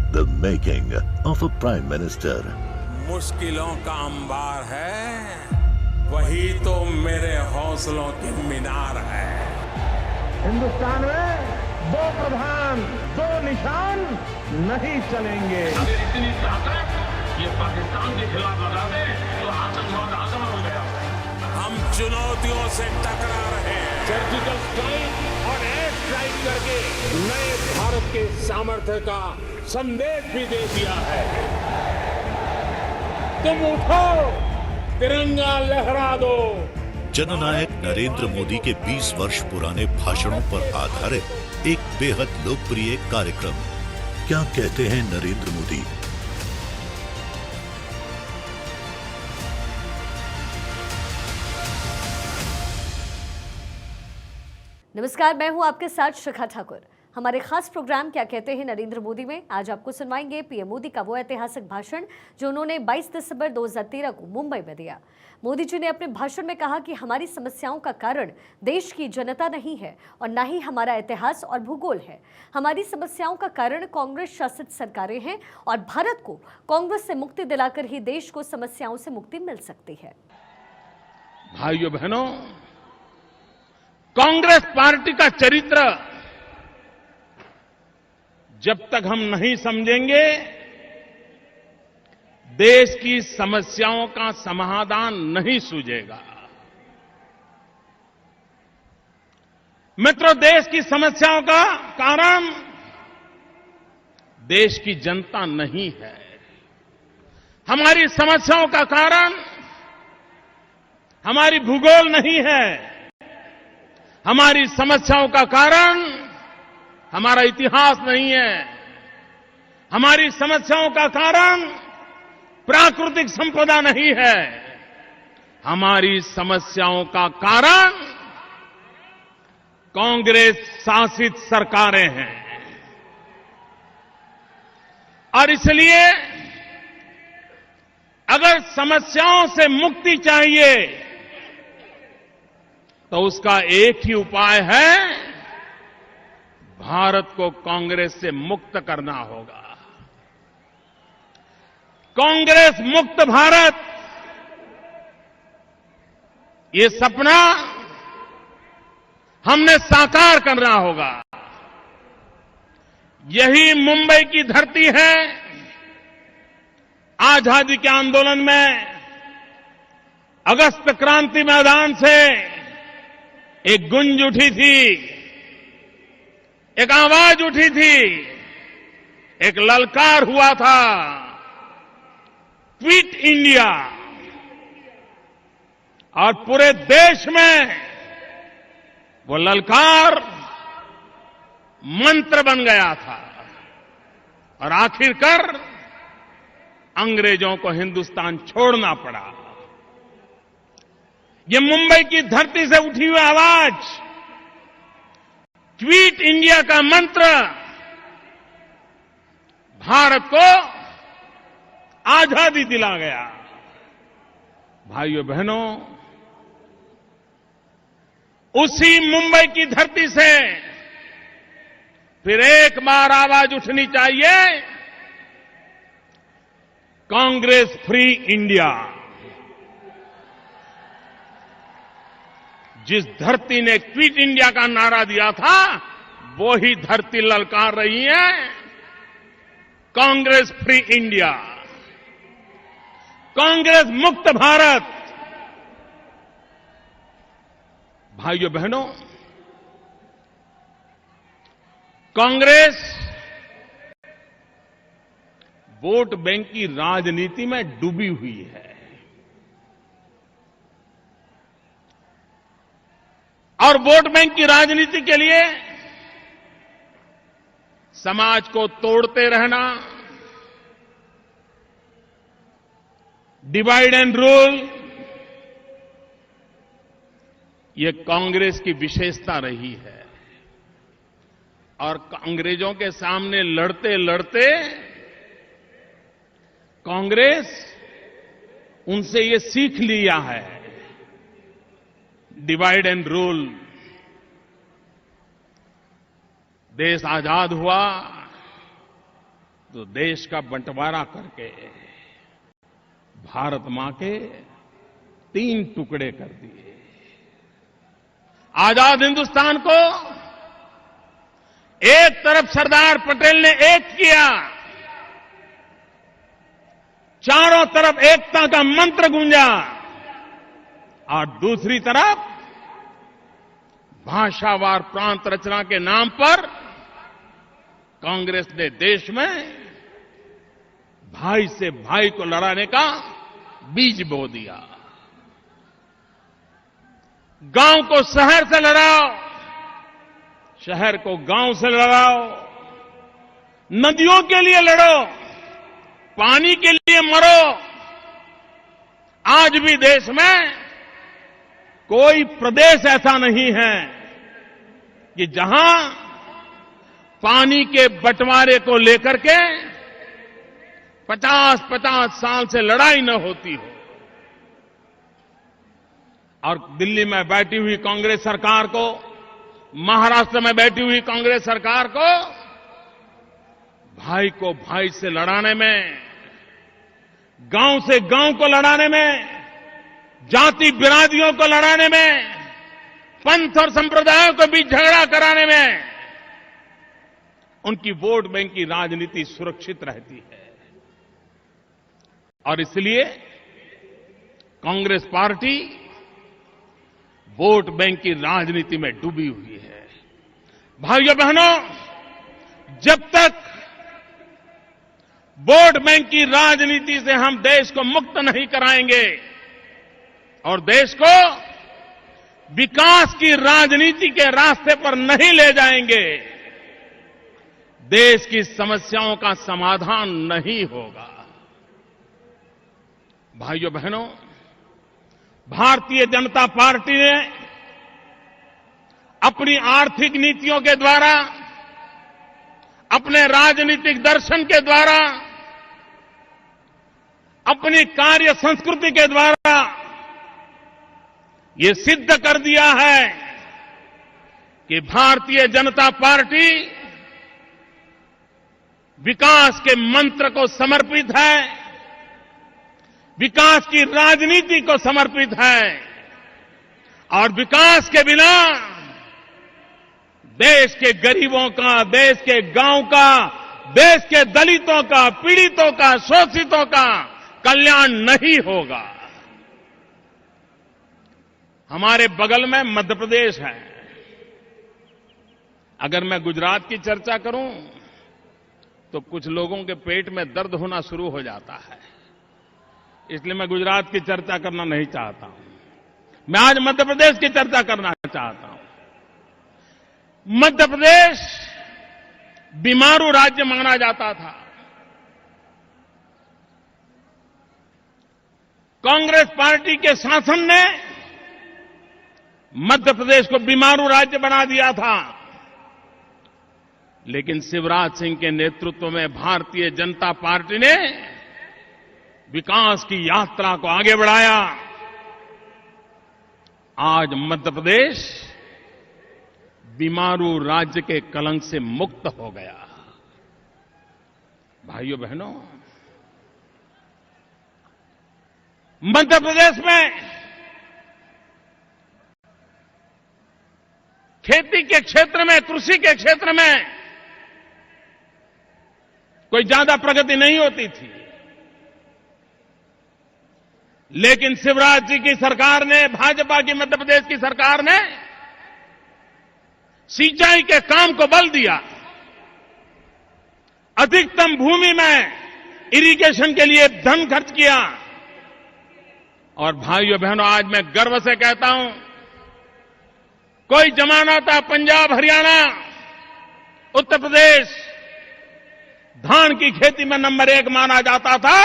The making of a Prime Minister. मुश्किलों का अंबार है, वही तो मेरे हौसलों की मीनार है। हिंदुस्तान में दो प्रधान दो निशान नहीं चलेंगे। अगर इतनी ताकत ये पाकिस्तान के खिलाफ लगा दे तो आतंकवाद आसान हो गया। हम चुनौतियों से टकरा रहे हैं। सर्जिकल स्ट्राइक और एयर स्ट्राइक करके नए भारत के सामर्थ्य का संदेश भी दे दिया है। तुम उठो, तिरंगा लहरा दो। जननायक नरेंद्र मोदी के 20 वर्ष पुराने भाषणों पर आधारित एक बेहद लोकप्रिय कार्यक्रम। क्या कहते हैं नरेंद्र मोदी? नमस्कार, मैं हूं आपके साथ शिखा ठाकुर। हमारे खास प्रोग्राम क्या कहते हैं नरेंद्र मोदी में आज आपको सुनवाएंगे पीएम मोदी का वो ऐतिहासिक भाषण जो उन्होंने 22 दिसंबर 2013 को मुंबई में दिया। मोदी जी ने अपने भाषण में कहा कि हमारी समस्याओं का कारण देश की जनता नहीं है और न ही हमारा इतिहास और भूगोल है। हमारी समस्याओं का कारण कांग्रेस शासित सरकारें हैं और भारत को कांग्रेस से मुक्ति दिलाकर ही देश को समस्याओं से मुक्ति मिल सकती है। भाइयों बहनों, कांग्रेस पार्टी का चरित्र जब तक हम नहीं समझेंगे, देश की समस्याओं का समाधान नहीं सूझेगा। मित्रों, देश की समस्याओं का कारण देश की जनता नहीं है। हमारी समस्याओं का कारण हमारी भूगोल नहीं है। हमारी समस्याओं का कारण हमारा इतिहास नहीं है। हमारी समस्याओं का कारण प्राकृतिक संपदा नहीं है। हमारी समस्याओं का कारण कांग्रेस शासित सरकारें हैं। और इसलिए अगर समस्याओं से मुक्ति चाहिए तो उसका एक ही उपाय है, भारत को कांग्रेस से मुक्त करना होगा। कांग्रेस मुक्त भारत, ये सपना हमने साकार करना होगा। यही मुंबई की धरती है। आजादी के आंदोलन में अगस्त क्रांति मैदान से एक गुंज उठी थी, एक आवाज उठी थी, एक ललकार हुआ था, क्विट इंडिया। और पूरे देश में वो ललकार मंत्र बन गया था और आखिरकार अंग्रेजों को हिंदुस्तान छोड़ना पड़ा। ये मुंबई की धरती से उठी हुई आवाज, क्विट इंडिया का मंत्र भारत को आजादी दिला गया। भाइयों बहनों, उसी मुंबई की धरती से फिर एक बार आवाज उठनी चाहिए, कांग्रेस फ्री इंडिया। जिस धरती ने क्विट इंडिया का नारा दिया था, वो ही धरती ललकार रही है, कांग्रेस फ्री इंडिया, कांग्रेस मुक्त भारत। भाइयों बहनों, कांग्रेस वोट बैंक की राजनीति में डूबी हुई है और वोट बैंक की राजनीति के लिए समाज को तोड़ते रहना, डिवाइड एंड रूल, ये कांग्रेस की विशेषता रही है। और अंग्रेजों के सामने लड़ते लड़ते कांग्रेस उनसे ये सीख लिया है, डिवाइड एंड रूल। देश आजाद हुआ, तो देश का बंटवारा करके भारत मां के 3 टुकड़े कर दिए। आजाद हिंदुस्तान को एक तरफ सरदार पटेल ने एक किया, चारों तरफ एकता का मंत्र गूंजा, और दूसरी तरफ भाषावार प्रांत रचना के नाम पर कांग्रेस ने देश में भाई से भाई को लड़ाने का बीज बो दिया। गांव को शहर से लड़ाओ, शहर को गांव से लड़ाओ, नदियों के लिए लड़ो, पानी के लिए मरो। आज भी देश में कोई प्रदेश ऐसा नहीं है कि जहां पानी के बंटवारे को लेकर के 50-50 साल से लड़ाई न होती हो। और दिल्ली में बैठी हुई कांग्रेस सरकार को, महाराष्ट्र में बैठी हुई कांग्रेस सरकार को भाई को भाई से लड़ाने में, गांव से गांव को लड़ाने में, जाति बिरादियों को लड़ाने में, पंथ और संप्रदायों के बीच झगड़ा कराने में उनकी वोट बैंक की राजनीति सुरक्षित रहती है। और इसलिए कांग्रेस पार्टी वोट बैंक की राजनीति में डूबी हुई है। भाइयों बहनों, जब तक वोट बैंक की राजनीति से हम देश को मुक्त नहीं कराएंगे और देश को विकास की राजनीति के रास्ते पर नहीं ले जाएंगे, देश की समस्याओं का समाधान नहीं होगा। भाइयों बहनों, भारतीय जनता पार्टी ने अपनी आर्थिक नीतियों के द्वारा, अपने राजनीतिक दर्शन के द्वारा, अपनी कार्य संस्कृति के द्वारा ये सिद्ध कर दिया है कि भारतीय जनता पार्टी विकास के मंत्र को समर्पित है, विकास की राजनीति को समर्पित है। और विकास के बिना देश के गरीबों का, देश के गांव का, देश के दलितों का, पीड़ितों का, शोषितों का कल्याण नहीं होगा। हमारे बगल में मध्य प्रदेश है। अगर मैं गुजरात की चर्चा करूं तो कुछ लोगों के पेट में दर्द होना शुरू हो जाता है, इसलिए मैं गुजरात की चर्चा करना नहीं चाहता हूं। मैं आज मध्य प्रदेश की चर्चा करना चाहता हूं। मध्य प्रदेश बीमारू राज्य माना जाता था। कांग्रेस पार्टी के शासन ने मध्य प्रदेश को बीमारू राज्य बना दिया था, लेकिन शिवराज सिंह के नेतृत्व में भारतीय जनता पार्टी ने विकास की यात्रा को आगे बढ़ाया। आज मध्य प्रदेश बीमारू राज्य के कलंक से मुक्त हो गया। भाइयों बहनों, मध्य प्रदेश में खेती के क्षेत्र में, कृषि के क्षेत्र में कोई ज्यादा प्रगति नहीं होती थी, लेकिन शिवराज जी की सरकार ने, भाजपा की मध्य प्रदेश की सरकार ने सिंचाई के काम को बल दिया। अधिकतम भूमि में इरिगेशन के लिए धन खर्च किया। और भाइयों बहनों, आज मैं गर्व से कहता हूं, कोई जमाना था पंजाब, हरियाणा, उत्तर प्रदेश धान की खेती में नंबर 1 माना जाता था।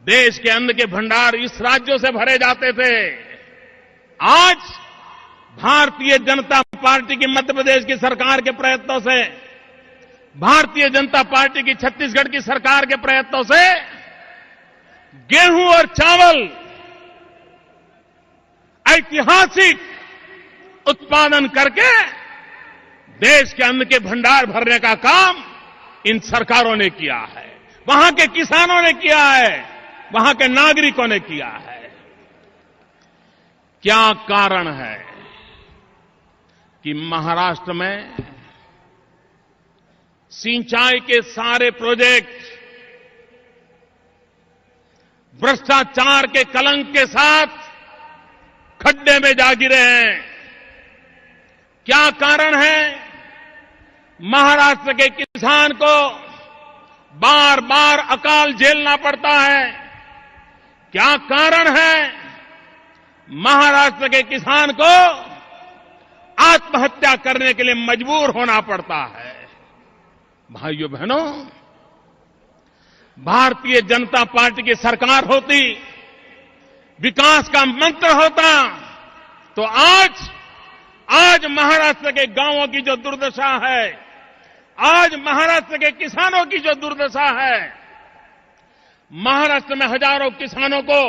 देश के अन्न के भंडार इस राज्यों से भरे जाते थे। आज भारतीय जनता पार्टी की मध्य प्रदेश की सरकार के प्रयत्नों से, भारतीय जनता पार्टी की छत्तीसगढ़ की सरकार के प्रयत्नों से गेहूं और चावल ऐतिहासिक उत्पादन करके देश के अन्न के भंडार भरने का काम इन सरकारों ने किया है, वहां के किसानों ने किया है, वहां के नागरिकों ने किया है। क्या कारण है कि महाराष्ट्र में सिंचाई के सारे प्रोजेक्ट भ्रष्टाचार के कलंक के साथ खड्डे में जा गिरे हैं? क्या कारण है महाराष्ट्र के किसान को बार बार अकाल झेलना पड़ता है? क्या कारण है महाराष्ट्र के किसान को आत्महत्या करने के लिए मजबूर होना पड़ता है? भाइयों बहनों, भारतीय जनता पार्टी की सरकार होती, विकास का मंत्र होता, तो आज महाराष्ट्र के गांवों की जो दुर्दशा है, आज महाराष्ट्र के किसानों की जो दुर्दशा है, महाराष्ट्र में हजारों किसानों को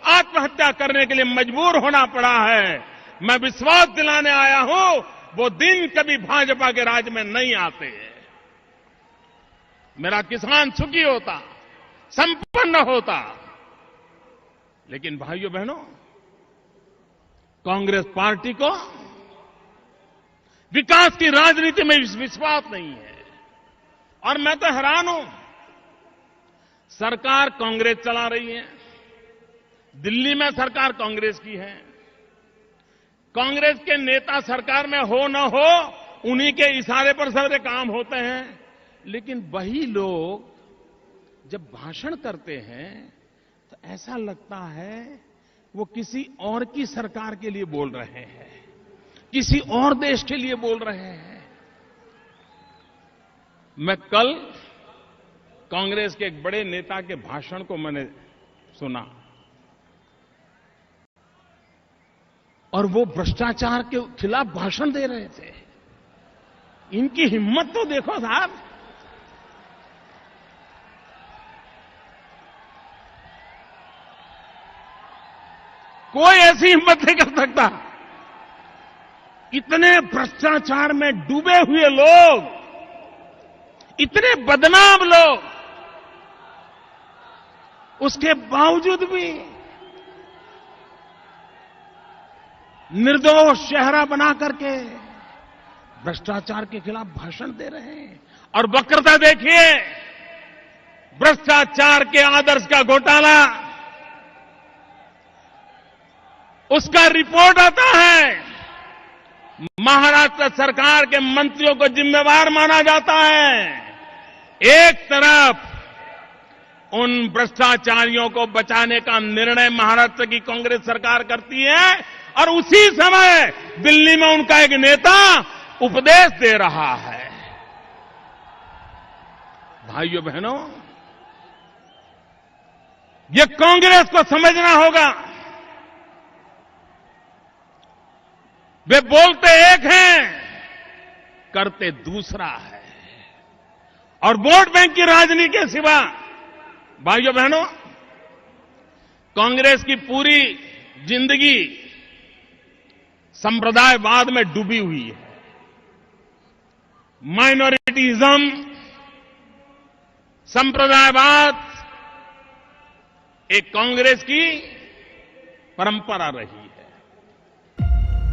आत्महत्या करने के लिए मजबूर होना पड़ा है, मैं विश्वास दिलाने आया हूं वो दिन कभी भाजपा के राज में नहीं आते। मेरा किसान सुखी होता, संपन्न होता। लेकिन भाइयों बहनों, कांग्रेस पार्टी को विकास की राजनीति में विश्वास नहीं है। और मैं तो हैरान हूं, सरकार कांग्रेस चला रही है, दिल्ली में सरकार कांग्रेस की है, कांग्रेस के नेता सरकार में हो न हो उन्हीं के इशारे पर सारे काम होते हैं। लेकिन वही लोग जब भाषण करते हैं तो ऐसा लगता है वो किसी और की सरकार के लिए बोल रहे हैं, किसी और देश के लिए बोल रहे हैं। मैं कल कांग्रेस के एक बड़े नेता के भाषण को मैंने सुना और वो भ्रष्टाचार के खिलाफ भाषण दे रहे थे। इनकी हिम्मत तो देखो साहब। कोई ऐसी हिम्मत नहीं कर सकता। इतने भ्रष्टाचार में डूबे हुए लोग, इतने बदनाम लोग, उसके बावजूद भी निर्दोष चेहरा बना करके भ्रष्टाचार के खिलाफ भाषण दे रहे हैं। और वक्रता देखिए, भ्रष्टाचार के आदर्श का घोटाला, उसका रिपोर्ट आता है, महाराष्ट्र सरकार के मंत्रियों को जिम्मेवार माना जाता है। एक तरफ उन भ्रष्टाचारियों को बचाने का निर्णय महाराष्ट्र की कांग्रेस सरकार करती है और उसी समय दिल्ली में उनका एक नेता उपदेश दे रहा है। भाइयों बहनों, ये कांग्रेस को समझना होगा। वे बोलते एक हैं, करते दूसरा है। और वोट बैंक की राजनीति के सिवा, भाइयों बहनों, कांग्रेस की पूरी जिंदगी संप्रदायवाद में डूबी हुई है। माइनॉरिटीज्म, संप्रदायवाद एक कांग्रेस की परंपरा रही है।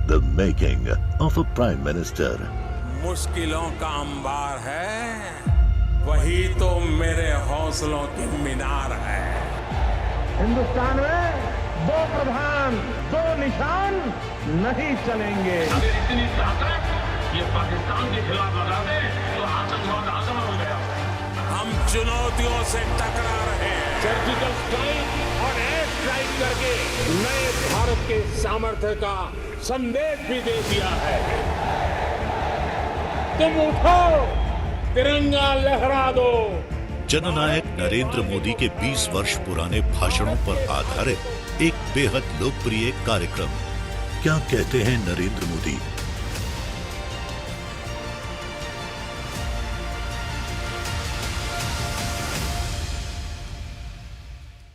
The making of a Prime Minister. मुश्किलों का अंबार है, वही तो मेरे हौसलों की मीनार है। हिंदुस्तान में दो प्रधान, दो निशान नहीं चलेंगे। अगर इतनी ताकत ये पाकिस्तान के खिलाफ लगा दे तो आतंकवाद आसान हो गया। हम चुनौतियों से टकरा रहे हैं। सर्जिकल स्ट्राइक और एयर स्ट्राइक करके नए भारत के सामर्थ्य का संदेश भी दे दिया है। तुम उठो, तिरंगा लहरा दो। जननायक नरेंद्र मोदी के 20 वर्ष पुराने भाषणों पर आधारित एक बेहद लोकप्रिय कार्यक्रम क्या कहते हैं नरेंद्र मोदी।